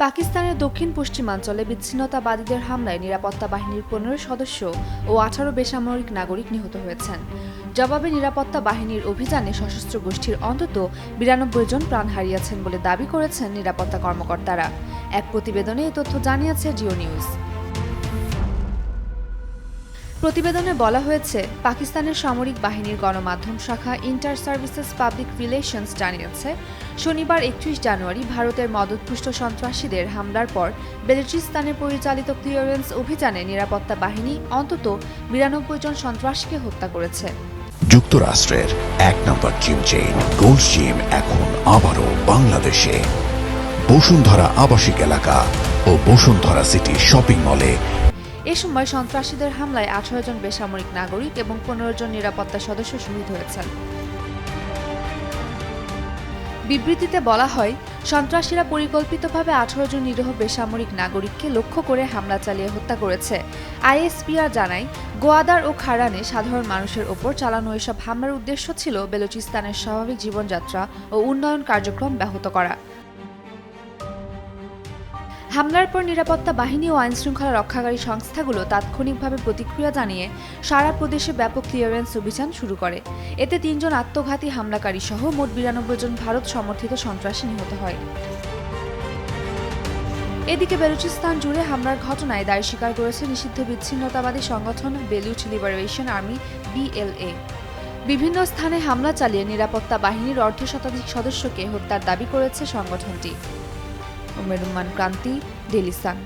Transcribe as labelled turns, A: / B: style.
A: পাকিস্তানের দক্ষিণ পশ্চিমাঞ্চলে বিচ্ছিন্নতাবাদীদের হামলায় নিরাপত্তা বাহিনীর ১৫ সদস্য ও ১৮ বেসামরিক নাগরিক নিহত হয়েছেন। জবাবে নিরাপত্তা বাহিনীর অভিযানে সশস্ত্র গোষ্ঠীর অন্তত ৯২ জন প্রাণ হারিয়েছেন বলে দাবি করেছেন নিরাপত্তা কর্মকর্তারা। এক প্রতিবেদনে এই তথ্য জানিয়েছে জিও নিউজ। প্রতিবেদনে বলা হয়েছে, পাকিস্তানের সামরিক বাহিনীর গণমাধ্যম শাখা ইন্টার সার্ভিসেস পাবলিক রিলেশনস জানিয়েছে, শনিবার ৩১ জানুয়ারি ভারতের মদতপুষ্ট সন্ত্রাসীদের হামলার পর বেলুচিস্তানে পরিচালিত ক্লিয়ারেন্স অভিযানে নিরাপত্তা বাহিনী অন্তত ৯২ জন সন্ত্রাসীকে হত্যা করেছে।
B: যুক্তরাষ্ট্রের ১ নম্বর জিম চেইন গোল্ড জিম এখন আবারও বাংলাদেশে। বসুন্ধরা আবাসিক এলাকা ও বসুন্ধরা সিটি শপিং মলে।
A: এ সময় সন্ত্রাসীদের হামলায় ১৮ জন বেসামরিক নাগরিক এবং ১৫ জন নিরাপত্তা সদস্য শহীদ হয়েছেন। বিবৃতিতে বলা হয়, সন্ত্রাসীরা পরিকল্পিতভাবে ১৮ জন নিরীহ বেসামরিক নাগরিককে লক্ষ্য করে হামলা চালিয়ে হত্যা করেছে। আইএসপিআর জানায়, গোয়াদার ও খারানে সাধারণ মানুষের ওপর চালানো এসব হামলার উদ্দেশ্য ছিল বেলুচিস্তানের স্বাভাবিক জীবনযাত্রা ও উন্নয়ন কার্যক্রম ব্যাহত করা। হামলার পর নিরাপত্তা বাহিনী ও আইনশৃঙ্খলা রক্ষাকারী সংস্থাগুলো তাৎক্ষণিকভাবে প্রতিক্রিয়া জানিয়ে সারা প্রদেশে ব্যাপক ক্লিয়ারেন্স অভিযান শুরু করে। এতে ৩ জন আত্মঘাতী হামলাকারী সহ মোট ৯২ জন ভারত সমর্থিত সন্ত্রাসী নিহত হয়। এদিকে বেলুচিস্তান জুড়ে হামলার ঘটনায় দায় স্বীকার করেছে নিষিদ্ধ বিচ্ছিন্নতাবাদী সংগঠন বেলুচ লিবারেশন আর্মি BLA। বিভিন্ন স্থানে হামলা চালিয়ে নিরাপত্তা বাহিনীর অর্ধশতাধিক সদস্যকে হত্যার দাবি করেছে সংগঠনটি। উমের রহমান ক্রান্তি, ডেইলি সান।